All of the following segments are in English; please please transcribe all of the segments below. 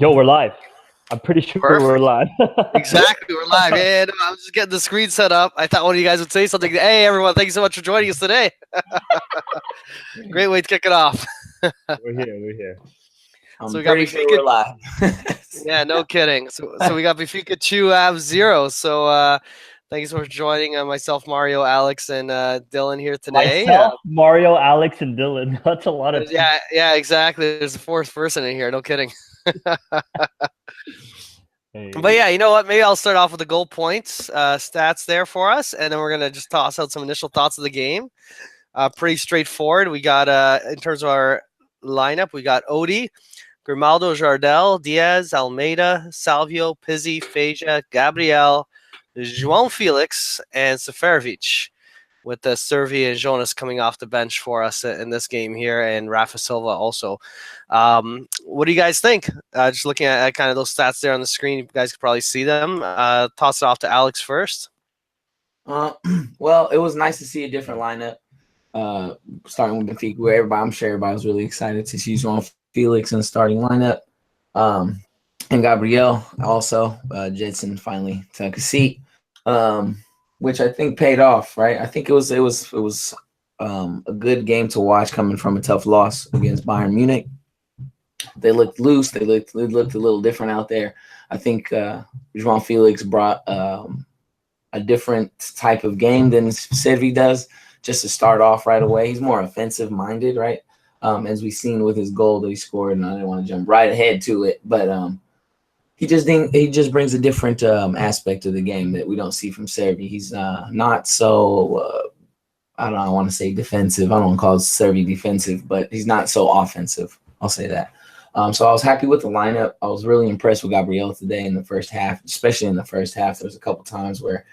Yo, we're live. I'm pretty sure we're Perfect. live. Exactly. We're live. Yeah, no, I'm just getting the screen set up. I thought one of you guys would say something. Hey, everyone. Thank you so much for joining us today. Great way to kick it off. We're here. We're here. So we I'm got pretty sure Benfica. we're live. Yeah, no kidding. So we got Benfica 2 Aves 0. So thank you so much for joining myself, Mario, Alex, and Dylan here today. Myself, Mario, Alex, and Dylan. That's a lot of. Yeah, exactly. There's a fourth person in here. No kidding. Hey. But yeah, you know what? Maybe I'll start off with the goal points stats there for us, and then we're gonna just toss out some initial thoughts of the game. Pretty straightforward. We got in terms of our lineup, we got Odie, Grimaldo, Jardel, Diaz, Almeida, Salvio, Pizzi, Feja, Gabriel, João Felix, and Seferovic, with the Servi and Jonas coming off the bench for us in this game here, and Rafa Silva also. What do you guys think? Just looking at kind of those stats there on the screen, you guys could probably see them. Toss it off to Alex first. Well, it was nice to see a different lineup. Starting with Benfica, where I'm sure everybody was really excited to see João Felix in the starting lineup. And Gabriel also, Jetson finally took a seat, which I think paid off, right? I think it was a good game to watch coming from a tough loss against Bayern Munich. They looked loose. They looked a little different out there. I think João Felix brought a different type of game than Servi does. Just to start off right away, he's more offensive minded, right? As we've seen with his goal that he scored, and I didn't want to jump right ahead to it, but he just brings a different aspect of the game that we don't see from Servi. He's not so I don't want to say defensive. I don't want to call Servi defensive, but he's not so offensive. I'll say that. So I was happy with the lineup. I was really impressed with Gabriel today in the first half, especially in the first half. There was a couple times where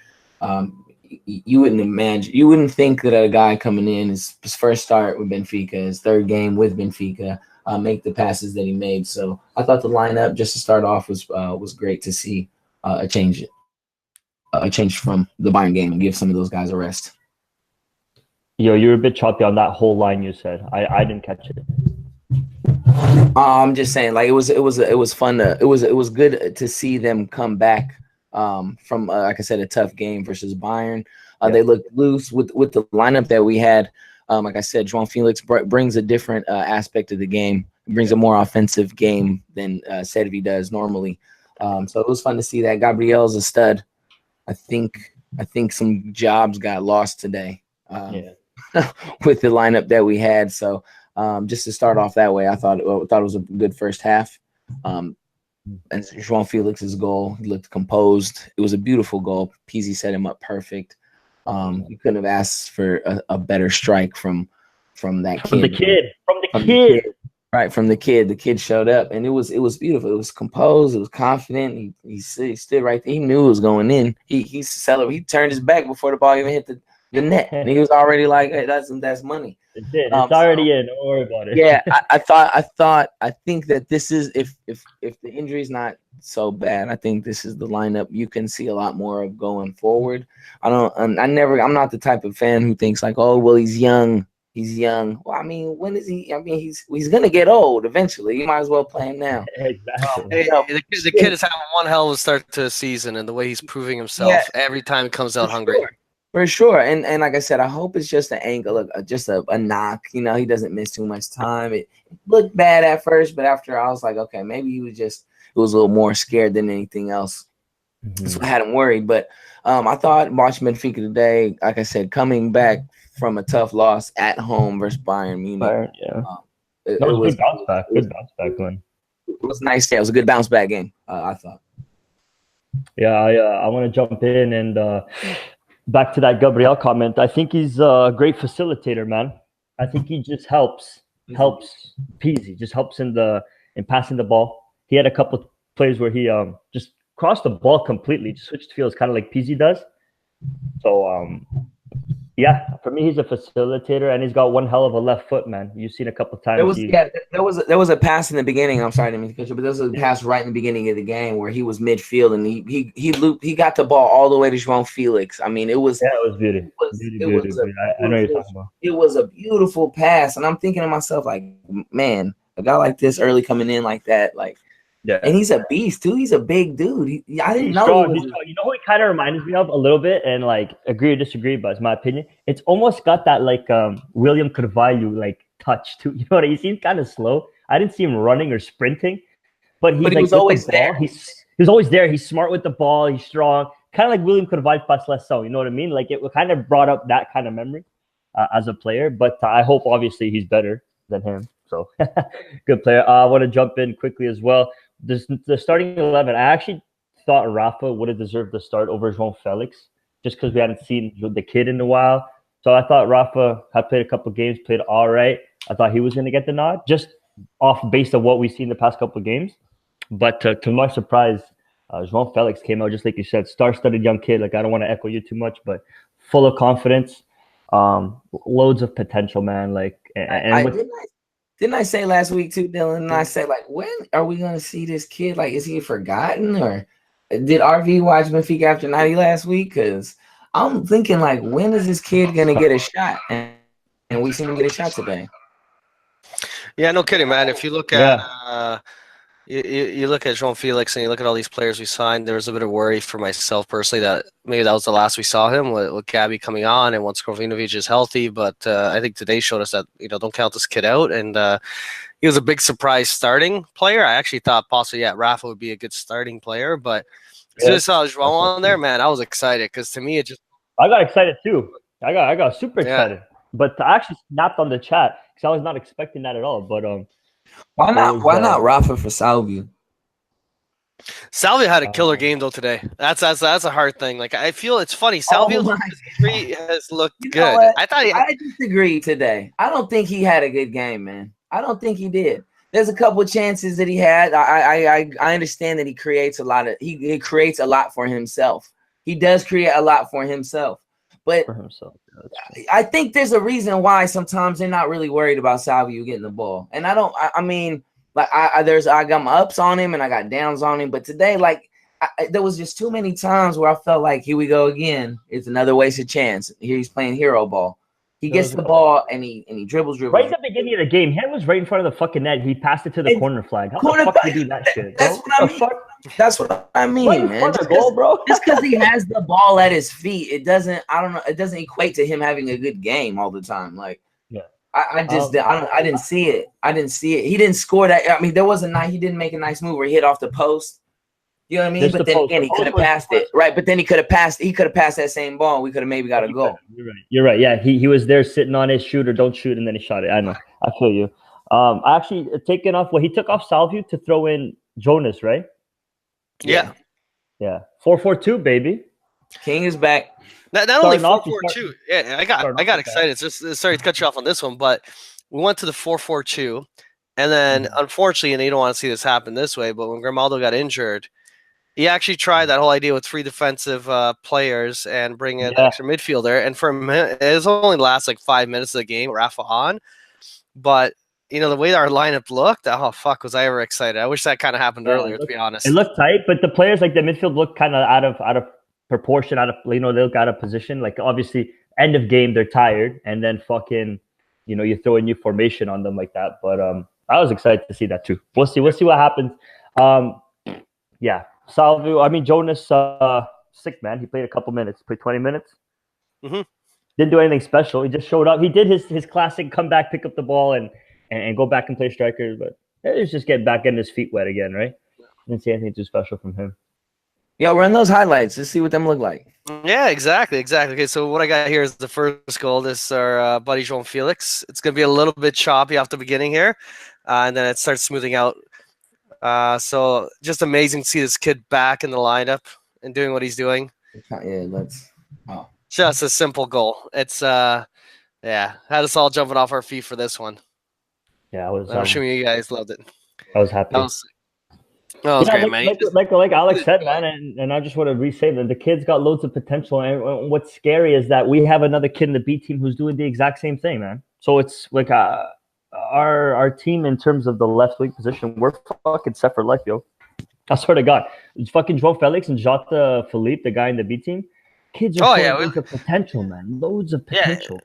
you wouldn't think that a guy coming in, his first start with Benfica, his third game with Benfica, make the passes that he made. So I thought the lineup, just to start off, was great to see a change from the Bayern game and give some of those guys a rest. Yo, you were a bit choppy on that whole line you said. I didn't catch it. I'm just saying, like it was fun. It was good to see them come back from like I said, a tough game versus Bayern. They looked loose with the lineup that we had. Like I said, João Felix brings a different aspect of the game. He brings a more offensive game than Servi does normally. So it was fun to see that. Gabriel's a stud. I think some jobs got lost today with the lineup that we had. So just to start off that way, I thought it was a good first half. And João Felix's goal, he looked composed. It was a beautiful goal. Pizzi set him up perfect. You couldn't have asked for a better strike from that kid. From the kid. Right, from the kid. The kid showed up, and it was beautiful. It was composed. It was confident. He stood right there. He knew it was going in. He celebrated. He turned his back before the ball even hit the net, and he was already like, "Hey, that's money." It's already in. Don't worry about it. Yeah, I think that this is if the injury's not so bad, I think this is the lineup you can see a lot more of going forward. I'm not the type of fan who thinks like, oh, well, he's young. Well, I mean, when is he? I mean, he's gonna get old eventually. You might as well play him now. Exactly. The kid is having one hell of a start to the season, and the way he's proving himself every time he comes out hungry. For sure, and like I said, I hope it's just an ankle, just a knock. You know, he doesn't miss too much time. It looked bad at first, but after I was like, okay, maybe he was a little more scared than anything else. That's what had him worried. But I thought watching Benfica today, like I said, coming back from a tough loss at home versus Bayern Munich. It was a good bounce back. Good bounce back, Glenn. It was nice. Yeah, it was a good bounce back game. I thought. Yeah, I want to jump in and. Back to that Gabriel comment, I think he's a great facilitator, man. I think he just helps Pizzi, just helps in passing the ball. He had a couple plays where he just crossed the ball completely, just switched fields, kind of like Pizzi does. So yeah, for me, he's a facilitator, and he's got one hell of a left foot, man. You've seen a couple times. There was a pass in the beginning. I'm sorry to mean to cut you, but there was a pass right in the beginning of the game where he was midfield and he looped. He got the ball all the way to João Felix. I mean, it was beautiful. I know you're talking about. It was a beautiful pass, and I'm thinking to myself, like, man, a guy like this early coming in like that, like Yeah. And he's a beast too. He's a big dude. I didn't know strong. he was. He's strong. You know who he kind of reminds me of a little bit, and like agree or disagree, but it's my opinion. It's almost got that like William Carvalho like touch too. You know what I mean? He seems kind of slow. I didn't see him running or sprinting, but he's But he like was with always the ball. there. He's always there. He's smart with the ball. He's strong. Kind of like William Carvalho plus less so. You know what I mean? Like it kind of brought up that kind of memory as a player. But I hope obviously he's better than him. So good player. I want to jump in quickly as well. The starting 11. I actually thought Rafa would have deserved the start over João Felix just because we hadn't seen the kid in a while. So I thought Rafa had played a couple of games, played all right. I thought he was going to get the nod just off based on what we've seen the past couple of games. But to my surprise, João Felix came out just like you said, star-studded young kid. Like I don't want to echo you too much, but full of confidence, loads of potential, man. Like didn't I say last week too, Dylan? And I said, like, when are we gonna see this kid? Like, is he forgotten, or did RV watch Benfica after 90 last week? Because I'm thinking, like, when is this kid gonna get a shot? And we seen him get a shot today. Yeah, no kidding, man. If you look at you look at João Felix and you look at all these players we signed, there was a bit of worry for myself personally that maybe that was the last we saw him with Gabby coming on and once Krovinovic is healthy. But I think today showed us that, don't count this kid out. And he was a big surprise starting player. I actually thought possibly, Rafa would be a good starting player. But as soon as I saw João on there, man, I was excited because to me, I got excited too. I got super excited. But I actually snapped on the chat because I was not expecting that at all. But why not Rafa for Salvio? Salvio had a killer game though today. That's a hard thing. Like I feel it's funny. Salvio's three has looked good. I disagree today. I don't think he had a good game, man. I don't think he did. There's a couple of chances that he had. I understand that he creates a lot of he creates a lot for himself. He does create a lot for himself. But for himself, I think there's a reason why sometimes they're not really worried about Salvio getting the ball. And I mean, like I got my ups on him and I got downs on him. But today, like there was just too many times where I felt like here we go again. It's another wasted chance. Here he's playing hero ball. He gets the ball and he dribbles. Right at the beginning of the game, he was right in front of the fucking net. He passed it to the corner flag. How the fuck did he do that shit? That's what I mean. That's what I mean, man. Just because he has the ball at his feet, it doesn't. I don't know. It doesn't equate to him having a good game all the time. Like, I didn't see it. I didn't see it. He didn't score that. I mean, there was a night he didn't make a nice move where he hit off the post. You know what I mean? But then again, he could have passed it, right? But then he could have passed. He could have passed that same ball. And we could have maybe got a goal. You're right. Yeah, he was there sitting on his shoot or don't shoot, and then he shot it. I know. I feel you. I actually taken off. Well, he took off Salvio to throw in Jonas, right? Yeah. 4-4-2, baby. King is back. Not only 4-4-2. Yeah, I got excited. It's just sorry to cut you off on this one, but we went to the 4-4-2, and then unfortunately, and you don't want to see this happen this way, but when Grimaldo got injured, he actually tried that whole idea with three defensive players and bring in an extra midfielder. And for him, it was only last like 5 minutes of the game, Rafa on, but. The way our lineup looked, oh, fuck, was I ever excited. I wish that kind of happened earlier, to be honest. It looked tight, but the players, like the midfield, looked kind of out of proportion, they look out of position. Like, obviously, end of game, they're tired, and then fucking, you throw a new formation on them like that. But I was excited to see that, too. We'll see what happens. Salvio, I mean, Jonas, sick, man. He played a couple minutes, played 20 minutes. Mm-hmm. Didn't do anything special. He just showed up. He did his classic comeback, pick up the ball, and go back and play striker, but it's just getting back getting his feet wet again, right? Didn't see anything too special from him. Yeah, run those highlights. Let's see what them look like. Yeah, exactly. Okay, so what I got here is the first goal. This is our buddy João Felix. It's going to be a little bit choppy off the beginning here, and then it starts smoothing out. So just amazing to see this kid back in the lineup and doing what he's doing. Just a simple goal. It's had us all jumping off our feet for this one. Yeah, I'm assuming you guys loved it. I was happy. That was great, man. Like Alex said, man, and I just want to re-say that the kid's got loads of potential. And what's scary is that we have another kid in the B team who's doing the exact same thing, man. So it's like our team in terms of the left wing position, we're fucking set for life, yo. I swear to God, it's fucking João Felix and Jota Philippe, the guy in the B team. Kids are showing loads of potential, man. Loads of potential.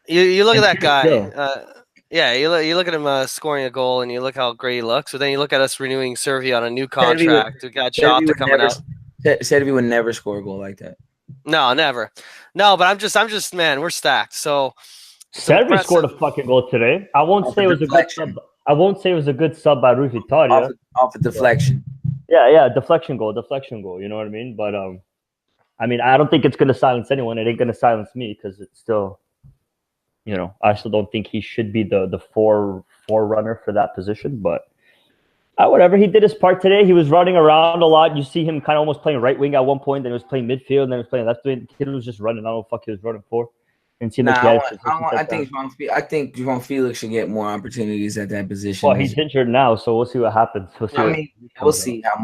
Yeah. You look at that guy. Yeah, you look at him scoring a goal, and you look how great he looks. But then you look at us renewing Servi on a new contract. We got Jota coming out. Servi would never score a goal like that. No, never. No, but I'm just man, we're stacked. So Servi scored a fucking goal today. I won't say it was a good sub. I won't say it was a good sub by Rui Vitória. Off a deflection. Yeah, deflection goal. You know what I mean? But I mean, I don't think it's gonna silence anyone. It ain't gonna silence me because it's still, you know, I still don't think he should be the forerunner for that position. But whatever, he did his part today. He was running around a lot. You see him kind of almost playing right wing at one point. Then he was playing midfield. And then he was playing left wing. The kid was just running. I don't know what the fuck he was running for. And I think João Felix should get more opportunities at that position. Well, he's injured now, so we'll see what happens. We'll see how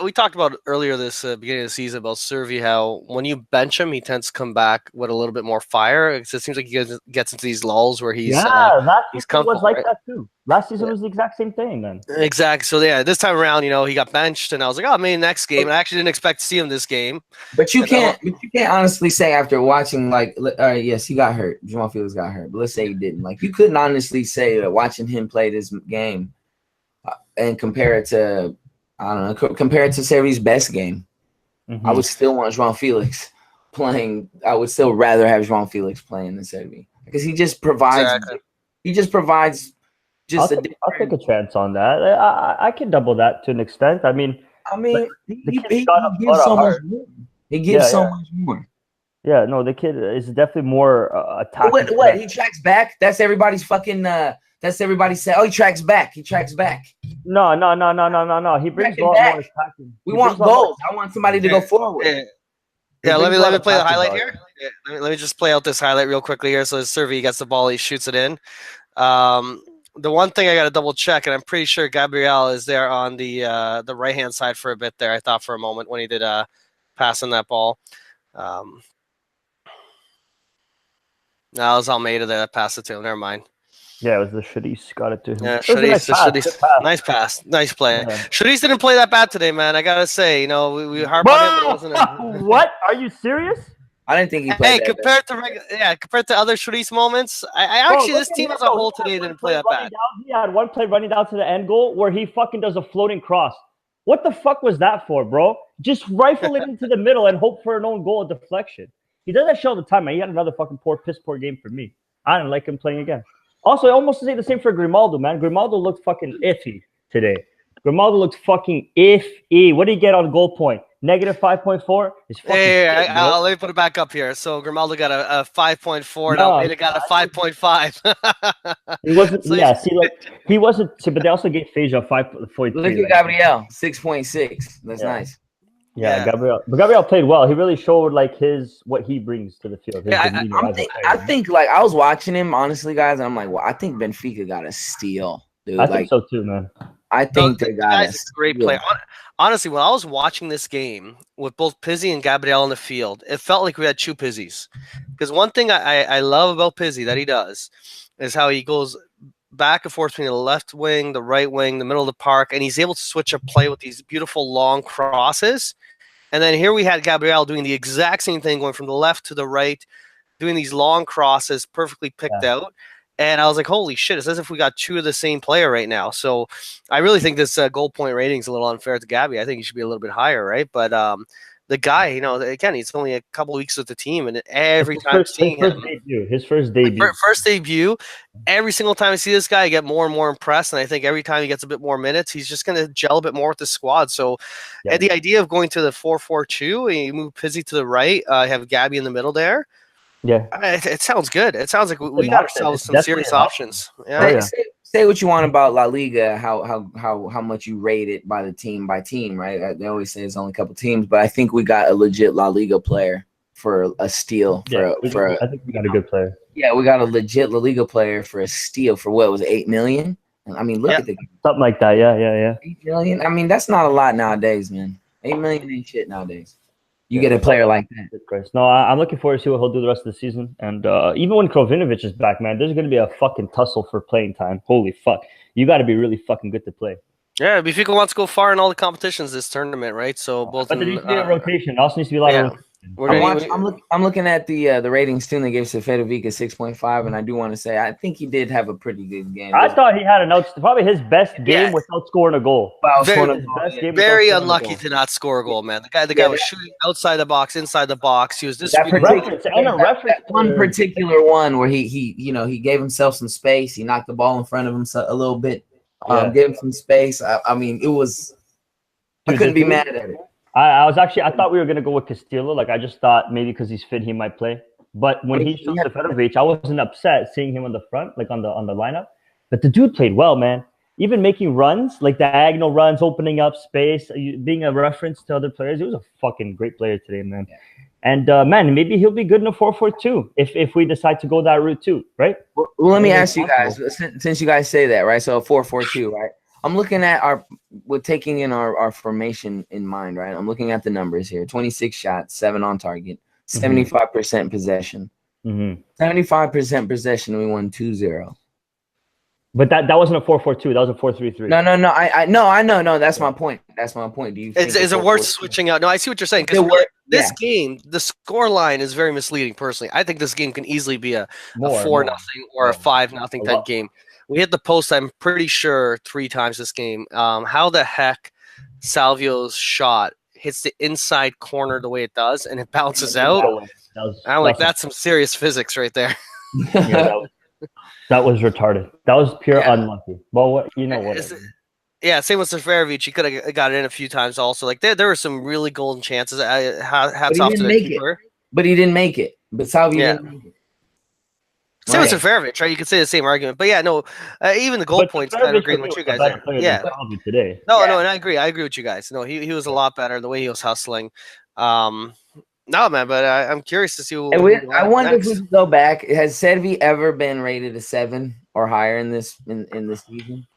we talked about earlier this beginning of the season about Servi, how when you bench him, he tends to come back with a little bit more fire. It seems like he gets into these lulls where he's comfortable. Was like that too. Last season was the exact same thing, man. Exactly. So yeah, this time around, you know, he got benched, and I was like, oh, maybe next game. I actually didn't expect to see him this game. But you can't honestly say after watching yes, he got hurt. João Felix got hurt, but let's say he didn't. Like, you couldn't honestly say that watching him play this game and compare it to Servi's best game. Mm-hmm. I would still want João Felix playing. I would still rather have João Felix playing than Servi because he just provides. Exactly. He just provides. I'll take a chance on that. I can double that to an extent. I mean, he gives so much more. He gives so much more. Yeah, no, the kid is definitely more attacking. What? He tracks back? That's everybody's fucking. That's everybody say. Oh, he tracks back. He tracks back. No. He brings ball more attacking. We want goals. I want somebody to go forward. Yeah, let me play the highlight here. Yeah, let me just play out this highlight real quickly here. So Servi gets the ball, he shoots it in. The one thing I got to double check, and I'm pretty sure Gabriel is there on the right hand side for a bit there. I thought for a moment when he did pass on that ball. No, it was Almeida there that passed it to him. Never mind. Yeah, it was the Shadis got it to him. Yeah, Shadis. Nice pass. Nice play. Yeah. Shadis didn't play that bad today, man. I got to say, you know, we harp on him. What? Are you serious? I didn't think he played that bad. Compared to other Shadis moments, this team as a whole today didn't play that bad. He had one play running down to the end goal where he fucking does a floating cross. What the fuck was that for, bro? Just rifle it into the middle and hope for an own goal deflection. He does that shit all the time, man. He had another fucking piss poor game for me. I didn't like him playing again. Also, I almost say the same for Grimaldo, man. Grimaldo looked fucking iffy today. Grimaldo looked fucking iffy. What did he get on goal point? Negative 5.4? Let me put it back up here. So Grimaldo got a 5.4. No, Almeida got a 5.5. He wasn't. He wasn't. But they also gave Feja 5.3. Look at Gabriel, 6.6. That's nice. Yeah, Gabriel played well. He really showed like what he brings to the field. I think like I was watching him honestly, guys, and I'm like, well, I think Benfica got a steal, dude. I think so too, man. I think they got a great play. Honestly, when I was watching this game with both Pizzi and Gabriel in the field, it felt like we had two Pizzis. Because one thing I love about Pizzi that he does is how he goes back and forth between the left wing, the right wing, the middle of the park, and he's able to switch up play with these beautiful long crosses. And then here we had Gabriel doing the exact same thing, going from the left to the right, doing these long crosses, perfectly picked out. And I was like, holy shit, it's as if we got two of the same player right now. So I really think this goal point rating is a little unfair to Gabby. I think he should be a little bit higher, right? But the guy, you know, again, he's only a couple weeks with the team, and every time seeing him, his first debut, every single time I see this guy, I get more and more impressed. And I think every time he gets a bit more minutes, he's just going to gel a bit more with the squad. So the idea of going to the 4-4-2, and you move Pizzi to the right, have Gabby in the middle there. Yeah, it sounds good. It sounds like we got ourselves some serious options. Yeah. Say what you want about La Liga, how much you rate it by team, right? They always say it's only a couple teams, but I think we got a legit La Liga player for a steal. I think we got a good player. Yeah, we got a legit La Liga player for a steal for what was it, 8 million? I mean, look at something like that. Yeah. 8 million. I mean, that's not a lot nowadays, man. 8 million ain't shit nowadays. You get a player like that. No, I'm looking forward to see what he'll do the rest of the season. And even when Krovinovic is back, man, there's going to be a fucking tussle for playing time. Holy fuck. You got to be really fucking good to play. Yeah, Benfica wants to go far in all the competitions this tournament, right? So both but there needs to be a rotation. It also needs to be a lot of I'm looking at the ratings too. And they gave Seferovic a 6.5, and I do want to say I think he did have a pretty good game. I thought he had probably his best game without scoring a goal. Very unlucky to not score a goal, man. The guy was shooting outside the box, inside the box. He was that one particular one where he gave himself some space. He knocked the ball in front of him a little bit. Gave him some space. I mean, it was. I couldn't be mad at it. I thought we were gonna go with Castillo. Like I just thought maybe because he's fit he might play. But when he showed Seferovic, I wasn't upset seeing him on the front, like on the lineup. But the dude played well, man. Even making runs, like diagonal runs, opening up space, being a reference to other players. He was a fucking great player today, man. Yeah. And man, maybe he'll be good in a 4-4-2 if we decide to go that route too, right? Well, let me ask you guys, since you guys say that, right? So 4-4-2, right? I'm looking at we're taking in our formation in mind, right? I'm looking at the numbers here: 26 shots, 7 on target, 75% possession, 75% possession. We won 2-0. But that wasn't a 4-4-2. That was a 4-3-3. No. I know. No, that's my point. That's my point. Do you? Is it worth switching out? No, I see what you're saying. Because this game, the score line is very misleading. Personally, I think this game can easily be a 4-0 or a 5-0 type game. We hit the post, I'm pretty sure, 3 times this game. How the heck Salvio's shot hits the inside corner the way it does and it bounces out? That's some serious physics right there. That was retarded. That was pure unlucky. Well, what. Yeah, same with Seferovic. He could have got it in a few times also. Like there were some really golden chances. Hats off to the keeper. But he didn't make it. But Salvio didn't make it. Same with Seferovic, right? You could say the same argument, but even the goal points. I'm agreeing with you guys there. Yeah, today. No, and I agree. I agree with you guys. No, he was a lot better the way he was hustling. No, man, but I'm curious to see. I wonder if we can go back. Has Servi ever been rated a 7 or higher in this season?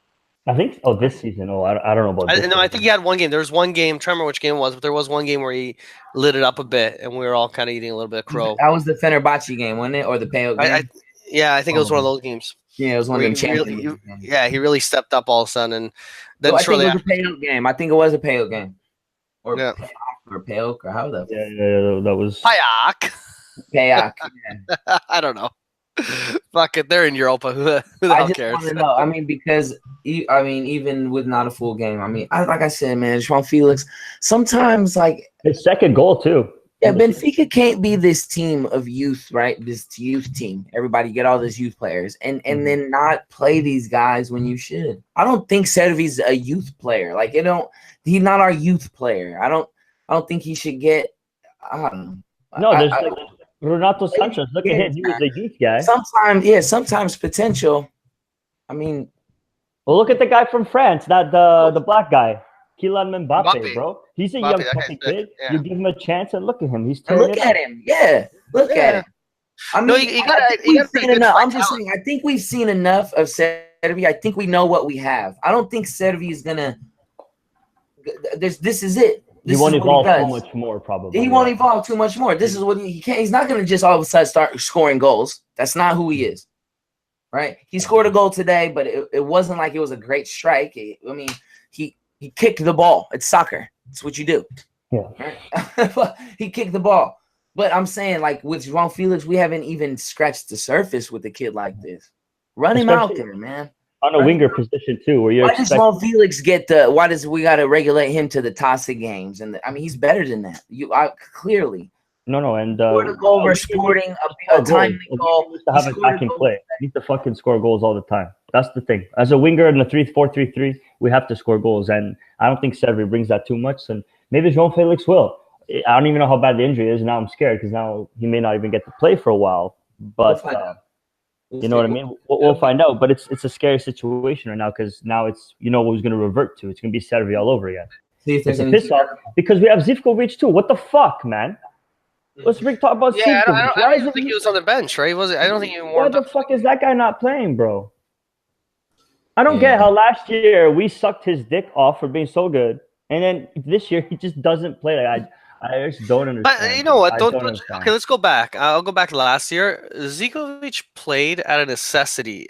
I think. Oh, this season. Oh, I don't know about. I think he had one game. There was one game. I'm trying to remember which game it was, but there was one game where he lit it up a bit, and we were all kind of eating a little bit of crow. That was the Fenerbahce game, wasn't it, or the Pale game? I think it was one of those games. Yeah, it was one of them champions. He really stepped up all of a sudden, and then I think it was a Pale game. I think it was a Pale game, or Pale, or how the that was Payak. Yeah. I don't know. Fuck it, they're in Europa. Who the hell cares? I just want to know. I mean, because even with not a full game, like I said, man, João Felix. Sometimes, like his second goal too. Yeah, Benfica can't be this team of youth, right? This youth team. Everybody get all these youth players and then not play these guys when you should. I don't think Servi's a youth player. Like he's not our youth player. I don't think he should get there's Renato Sanchez. Look at him. He was a youth guy. Sometimes potential. Well, look at the guy from France, the black guy. Kylian Mbappe, bro. He's a young fucking kid. Yeah. You give him a chance and look at him. He's turning look at him. Yeah. Look at him. I'm just saying, I think we've seen enough of Servi. I think we know what we have. I don't think Servi is gonna this is it. He won't evolve too much more, probably. He won't evolve too much more. This is what he can't. He's not gonna just all of a sudden start scoring goals. That's not who he is. Right? He scored a goal today, but it wasn't like it was a great strike. He kicked the ball. It's soccer. It's what you do. Yeah. Right? He kicked the ball. But I'm saying, like, with João Felix, we haven't even scratched the surface with a kid like this. Run him out there, man. On a winger position, too, where you're why does João Felix why does we got to regulate him to the Tasa games? And he's better than that. Clearly. No, and scored a goal, we're sporting a timely goal. To have attacking play. We need to fucking score goals all the time. That's the thing. As a winger in a 3-4-3-3, we have to score goals, and I don't think Servi brings that too much. And maybe João Felix will. I don't even know how bad the injury is. Now I'm scared because now he may not even get to play for a while. But you know what I mean. We'll find out. But it's a scary situation right now because now it's who's going to revert to. It's going to be Servi all over again. It's a piss off because we have Zivkovic too. What the fuck, man? Let's talk about Zivkovic. I don't think he was on the bench, right? I don't think he warmed up. Why the fuck is that guy not playing, bro? I don't get how last year we sucked his dick off for being so good, and then this year he just doesn't play. Like I just don't understand. But you know what? Okay, let's go back. I'll go back to last year. Zivkovic played out of necessity.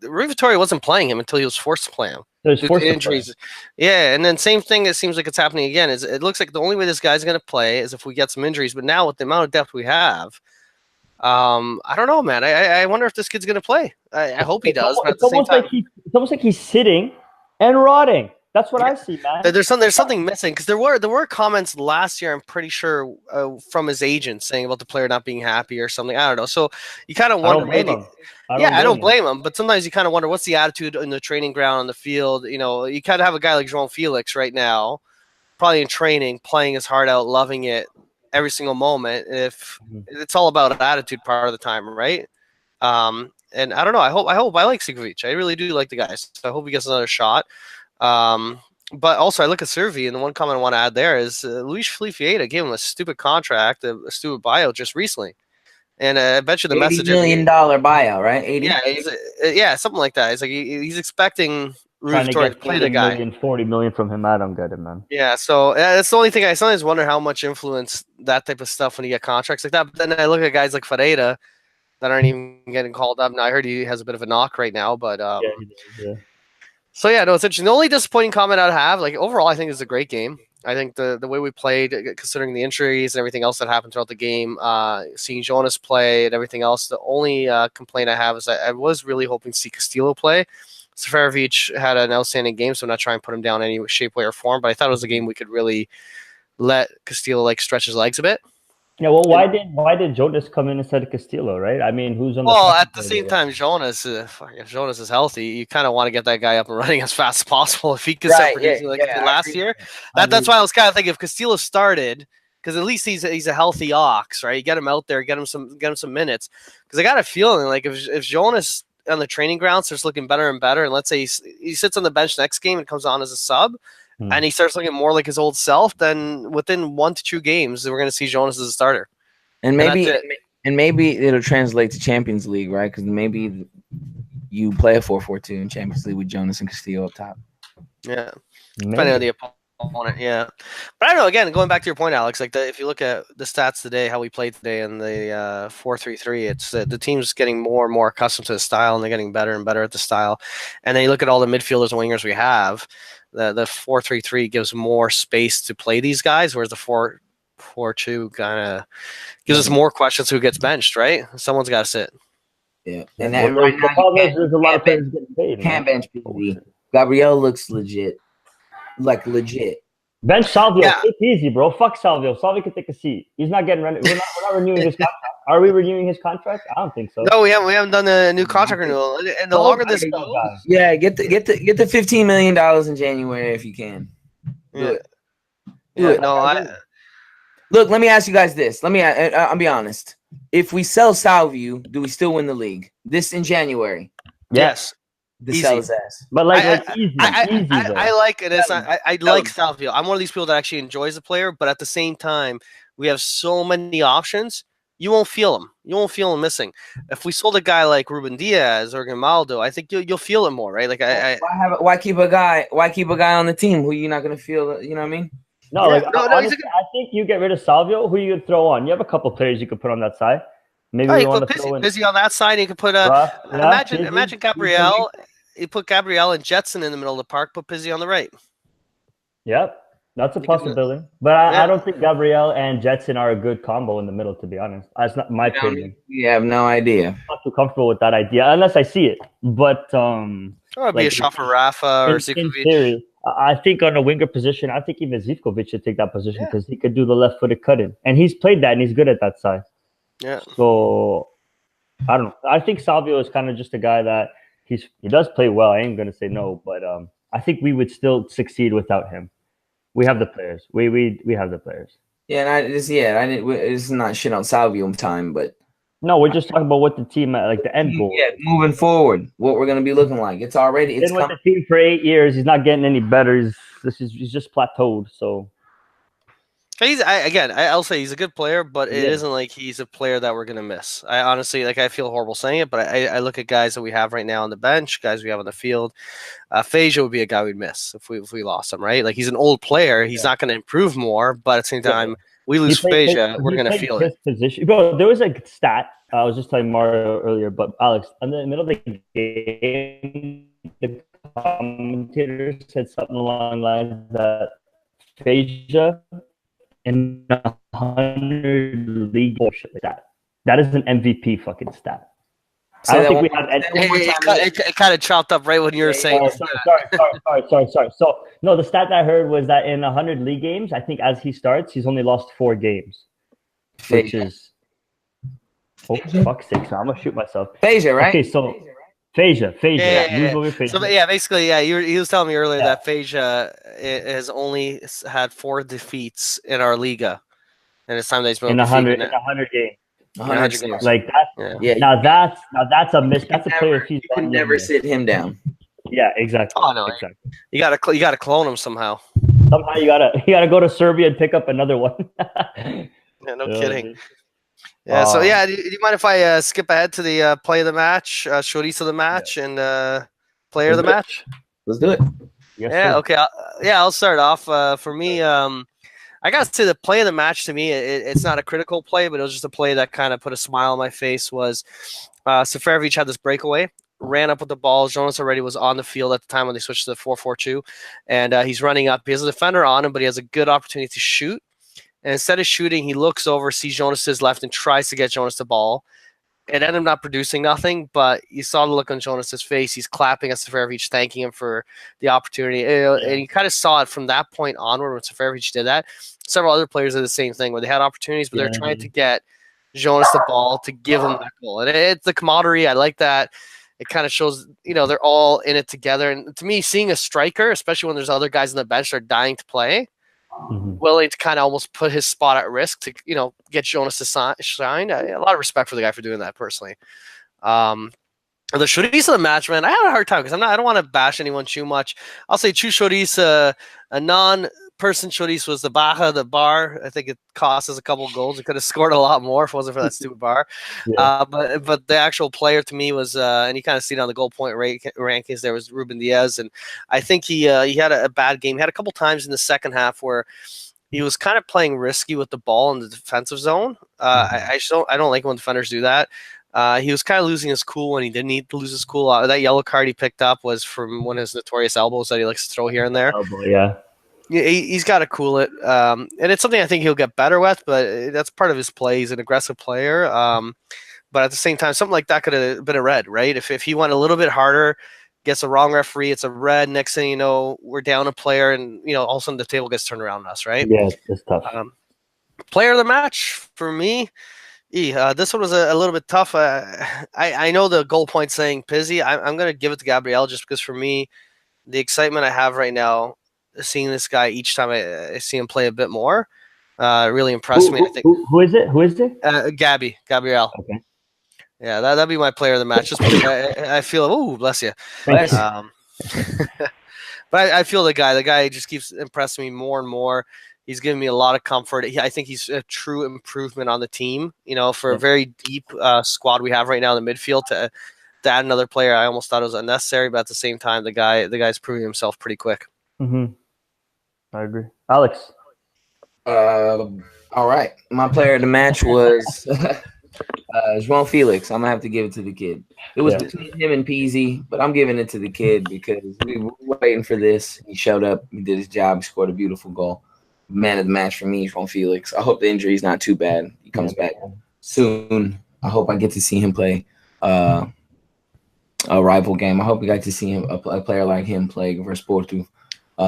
Rui Vitória wasn't playing him until he was forced to play him. There's Due to injuries. Yeah, and then same thing. It seems like it's happening again. Is it looks like the only way this guy's going to play is if we get some injuries. But now with the amount of depth we have, I don't know, man. I wonder if this kid's going to play. I hope he does. But at the same time, it's almost like he's sitting and rotting. That's what I see, man. There's something missing because there were comments last year. I'm pretty sure from his agent saying about the player not being happy or something. I don't know. So you kind of wonder maybe. I don't blame him. But sometimes you kind of wonder what's the attitude in the training ground on the field. You know, you kind of have a guy like João Felix right now, probably in training, playing his heart out, loving it every single moment. If it's all about attitude part of the time, right? And I don't know. I like Sigovic. I really do like the guy. So I hope he gets another shot. But also I look at Servi, and the one comment I want to add there is Luis Felipe Vieira gave him a stupid contract, a stupid buyout just recently. And I bet you the message $80 million buyout, right? 80? Yeah, something like that. It's like he's expecting Rui Vitória to play the guy. 40 million from him. I don't get it, man. Yeah, so that's the only thing. I sometimes wonder how much influence that type of stuff when you get contracts like that. But then I look at guys like Ferreira that aren't even getting called up. Now I heard he has a bit of a knock right now, but he does, yeah. So yeah, no, it's interesting. The only disappointing comment I'd have, like overall, I think it's a great game. I think the way we played, considering the injuries and everything else that happened throughout the game, seeing Jonas play and everything else, the only complaint I have is I was really hoping to see Castillo play. Seferovic had an outstanding game, so I'm not trying to put him down in any shape, way, or form, but I thought it was a game we could really let Castillo like stretch his legs a bit. Yeah, well, why did Jonas come in instead of Castillo, right? I mean, who's on the at the same time, Jonas, if Jonas is healthy, you kind of want to get that guy up and running as fast as possible. If he could start producing like he did last year, that's why I was kind of thinking if Castillo started, because at least he's a healthy ox, right? You get him out there, get him some minutes. Because I got a feeling like if Jonas on the training ground starts looking better and better, and let's say he sits on the bench next game and comes on as a sub, and he starts looking more like his old self, then within 1 to 2 games, we're going to see Jonas as a starter. And maybe it'll translate to Champions League, right? Because maybe you play a 4-4-2 in Champions League with Jonas and Castillo up top. Yeah, depending on the opponent. Yeah, but I don't know. Again, going back to your point, Alex, like if you look at the stats today, how we played today in the 4-3-3, it's the team's getting more and more accustomed to the style, and they're getting better and better at the style. And then you look at all the midfielders and wingers we have. The 4-3-3 gives more space to play these guys, whereas the 4-4-2 kind of gives us more questions who gets benched, right? Someone's got to sit. Yeah. And that right now, there's a lot of players getting paid. Can't bench PZ. Gabriel looks legit. Like legit. Bench Salvio. It's easy, bro. Fuck Salvio. Salvio can take a seat. He's not getting renewed. We're not renewing his contract. Are we renewing his contract? I don't think so. No, we haven't done a new contract renewal. And the longer this goes, get the $15 million in January if you can. Do it. No, look. Let me ask you guys this. I'll be honest. If we sell Salvio, do we still win the league? This in January? Yes. Sell his ass. But easy. I like it. I like Salvio. I'm one of these people that actually enjoys the player, but at the same time, we have so many options. You won't feel him. You won't feel him missing. If we sold a guy like Ruben Diaz or Grimaldo, I think you'll feel it more, right? Like why keep a guy on the team who you're not gonna feel? You know what I mean? No, honestly, I think you get rid of Salvio. Who you could throw on? You have a couple players you could put on that side. Maybe you want to throw in Pizzi on that side. You could put imagine Gabriel. You put Gabriel and Jetson in the middle of the park. Put Pizzi on the right. Yep. That's a possibility. But I don't think Gabriel and Jetson are a good combo in the middle, to be honest. That's not my opinion. You have no idea. I'm not too comfortable with that idea unless I see it. But or it'd be a shot for Rafa or Zivkovic. In theory, I think on a winger position, I think even Zivkovic should take that position because he could do the left-footed cut-in. And he's played that, and he's good at that side. Yeah. So, I don't know. I think Salvio is kind of just a guy that he does play well. I ain't going to say no. But I think we would still succeed without him. We have the players. We have the players. Yeah, and it's not shit on Salvio time, but no, we're just talking about what the team like the end goal. Yeah, moving forward, what we're gonna be looking like. It's already. It's been with the team for 8 years. He's not getting any better. He's just plateaued. So. I'll say he's a good player, but it isn't like he's a player that we're gonna miss. I honestly I feel horrible saying it, but I look at guys that we have right now on the bench, guys we have on the field. Feja would be a guy we'd miss if we lost him, right? Like he's an old player, he's not gonna improve more, but at the same time, We lose Phasia, we're going to feel his it. position. Bro, there was a stat. I was just telling Mario earlier, but Alex, in the middle of the game, the commentator said something along the lines that Phasia in 100 league bullshit like that. That is an MVP fucking stat. I don't think we have any. It kind of chopped up right when you were saying. Sorry. So no, the stat that I heard was that in 100 league games, I think as he starts, he's only lost 4 games, which is fuck's sake! So I'm gonna shoot myself. Phasia, right? Okay, so Phasia. So yeah, basically, yeah, he was telling me earlier that Phasia has only had 4 defeats in our Liga, and it's time that he's been in 100 games. 100 games. Like that. Yeah. Now that's a miss. That's a player. If he's you can never sit him down. Yeah, exactly. Oh no, exactly. You gotta clone him somehow. Somehow you gotta go to Serbia and pick up another one. Yeah, no kidding. Yeah. So yeah, do you mind if I skip ahead to the play of the match, shorties of the match, and player of the match? Let's do it. Yes, yeah. Okay. I'll start off. For me, I gotta say the play of the match to me, it's not a critical play, but it was just a play that kind of put a smile on my face. Was Seferovic had this breakaway, ran up with the ball. Jonas already was on the field at the time when they switched to the 4-4-2, and he's running up. He has a defender on him, but he has a good opportunity to shoot. And instead of shooting, he looks over, sees Jonas to his left, and tries to get Jonas the ball. It ended up not producing nothing, but you saw the look on Jonas's face. He's clapping at Seferovic, thanking him for the opportunity. And you kind of saw it from that point onward when Seferovic did that. Several other players did the same thing where they had opportunities, but they're trying to get Jonas the ball to give him that goal. And it's the camaraderie. I like that. It kind of shows, they're all in it together. And to me, seeing a striker, especially when there's other guys on the bench that are dying to play, willing to kind of almost put his spot at risk to, get Jonas to shine. A lot of respect for the guy for doing that personally. The shorties of the match, man, I had a hard time because I don't want to bash anyone too much. I'll say two shorties, a non-person shorties was the Baja, the bar. I think it cost us a couple of goals. It could have scored a lot more if it wasn't for that stupid bar. Yeah. But the actual player to me was, and you kind of see it on the goal point rankings, there was Ruben Diaz. And I think he had a bad game. He had a couple times in the second half where he was kind of playing risky with the ball in the defensive zone. I don't like when defenders do that. He was kind of losing his cool when he didn't need to lose his cool. That yellow card he picked up was from one of his notorious elbows that he likes to throw here and there. Yeah. He's got to cool it. And it's something I think he'll get better with, but that's part of his play. He's an aggressive player. But at the same time, something like that could have been a red, right? If he went a little bit harder, gets a wrong referee, it's a red. Next thing you know, we're down a player, and all of a sudden the table gets turned around on us, right? Yeah, it's tough. Player of the match for me. This one was a little bit tough. I know the goal point saying Pizzi. I'm going to give it to Gabriel just because for me, the excitement I have right now, seeing this guy each time I see him play a bit more, really impressed me. I think. Who is it? Who is it? Gabriel. Okay. Yeah, that'd be my player of the match. Just because I feel, oh, bless you. But I feel the guy just keeps impressing me more and more. He's given me a lot of comfort. I think he's a true improvement on the team. For a very deep squad we have right now in the midfield, to add another player, I almost thought it was unnecessary. But at the same time, the guy's proving himself pretty quick. I agree. Alex. All right. My player of the match was João Felix. I'm gonna have to give it to the kid. It was between him and Peasy, but I'm giving it to the kid because we were waiting for this. He showed up. He did his job. He scored a beautiful goal. Man of the match for me, João Felix. I hope the injury is not too bad. He comes back soon. I hope I get to see him play a rival game. I hope we get to see him a player like him play versus Porto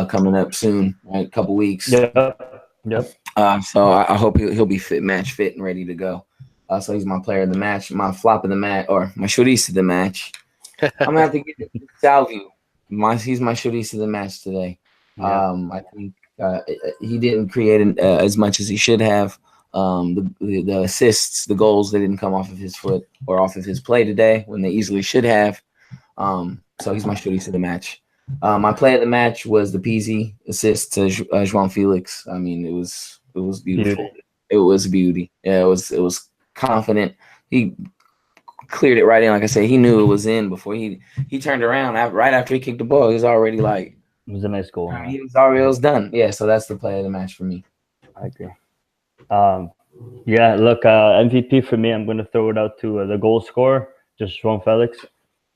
coming up soon, right? A couple weeks. Yep. So I hope he'll be match fit and ready to go. So he's my player of the match. My flop of the match, or my shorties of the match. I'm gonna have to give it to Salvio. He's my shorties of the match today. I think he didn't create as much as he should have. The assists, the goals, they didn't come off of his foot or off of his play today when they easily should have. So he's my shorties of the match. My play of the match was the Peasy assist to João Felix. I mean, it was beautiful. It was a beauty. Yeah, it was confident. He cleared it right in. Like I said, he knew it was in before he turned around. Right after he kicked the ball, he was already like, it was a nice goal. It was done. Yeah, so that's the play of the match for me. I agree. Yeah, look, MVP for me, I'm going to throw it out to the goal scorer, just João Felix.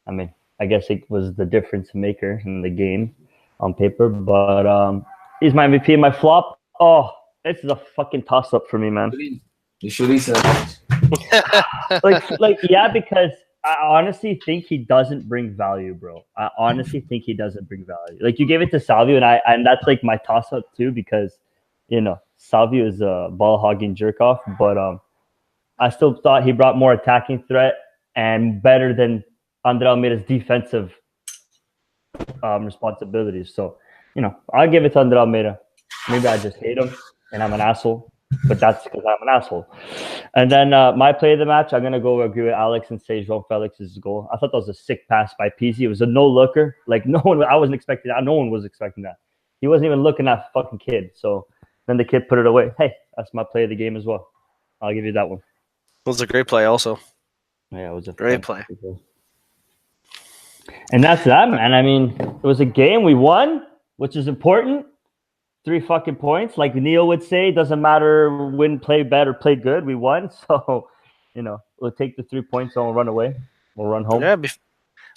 I mean, I guess it was the difference maker in the game on paper, but he's my MVP. My flop, oh, this is a fucking toss up for me, man. You should be Yeah, because I honestly think he doesn't bring value, bro. I honestly think he doesn't bring value. Like you gave it to Salvio, and that's like my toss up too, because Salvio is a ball hogging jerk off, but I still thought he brought more attacking threat and better than Andre Almeida's defensive responsibilities. So, I'll give it to Andre Almeida. Maybe I just hate him and I'm an asshole, but that's because I'm an asshole. And then my play of the match, I'm gonna go agree with Alex and say João Felix's goal. I thought that was a sick pass by Pizzi. It was a no looker. Like I wasn't expecting that. No one was expecting that. He wasn't even looking at the fucking kid. So then the kid put it away. Hey, that's my play of the game as well. I'll give you that one. It was a great play, also. Yeah, it was a great play. And that's that, man. I mean, it was a game we won, which is important. 3 fucking points. Like Neil would say, doesn't matter win, play bad, or play good. We won. So, we'll take the 3 points and we'll run away. We'll run home. Yeah,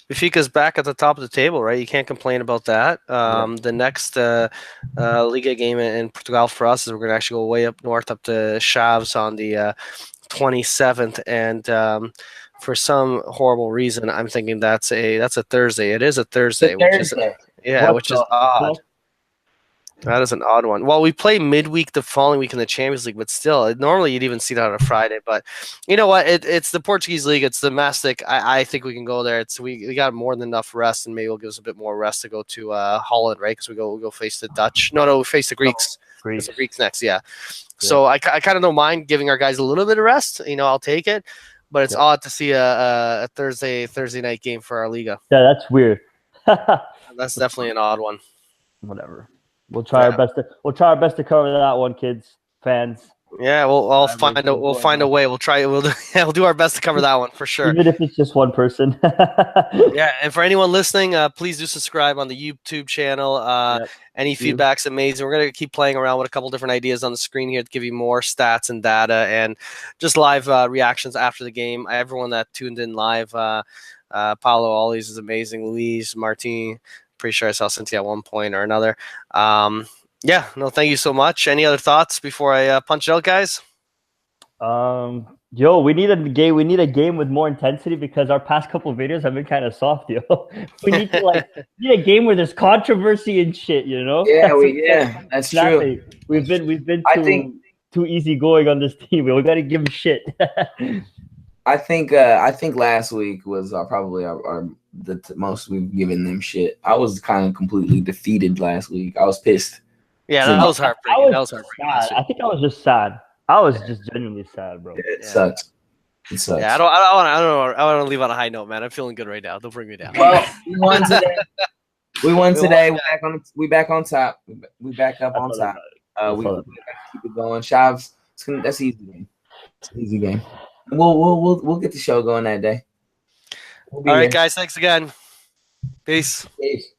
Benfica's back at the top of the table, right? You can't complain about that. The next Liga game in Portugal for us is we're going to actually go way up north, up to Chaves on the 27th. And for some horrible reason, I'm thinking that's a Thursday. It is a Thursday, which is odd. That is an odd one. Well, we play midweek the following week in the Champions League, but still, normally you'd even see that on a Friday. But you know what? It's the Portuguese league. It's domestic. I think we can go there. We got more than enough rest, and maybe it'll give us a bit more rest to go to Holland, right? Because we'll go face the Dutch. No, we face the Greeks. It's the Greeks next, yeah. So I kind of don't mind giving our guys a little bit of rest. I'll take it. But it's odd to see a Thursday night game for our Liga. Yeah, that's weird. That's definitely an odd one. Whatever. We'll try our best to cover that one, kids, fans. Yeah, we'll find a way. We'll try. We'll do our best to cover that one for sure. Even if it's just one person. Yeah, and for anyone listening, please do subscribe on the YouTube channel. Any feedback's amazing. We're gonna keep playing around with a couple different ideas on the screen here to give you more stats and data and just live reactions after the game. Everyone that tuned in live, Paulo always is amazing. Luis, Martin. Pretty sure I saw Cynthia at one point or another. Thank you so much. Any other thoughts before I punch it out, guys? We need a game with more intensity because our past couple of videos have been kind of soft, yo. We need a game where there's controversy and shit, Yeah, that's true. We've been too easygoing on this team. We got to give them shit. I think last week was probably the most we've given them shit. I was kind of completely defeated last week. I was pissed. Yeah, that was heartbreaking. That was heartbreaking. I think I was just sad. I was just genuinely sad, bro. It sucks. It sucks. Yeah, I don't want to leave on a high note, man. I'm feeling good right now. Don't bring me down. Well, we won today. We back on top. We back up on top. We keep it going. Chaves, that's an easy game. It's an easy game. We'll get the show going that day. All right, guys. Thanks again. Peace. Peace.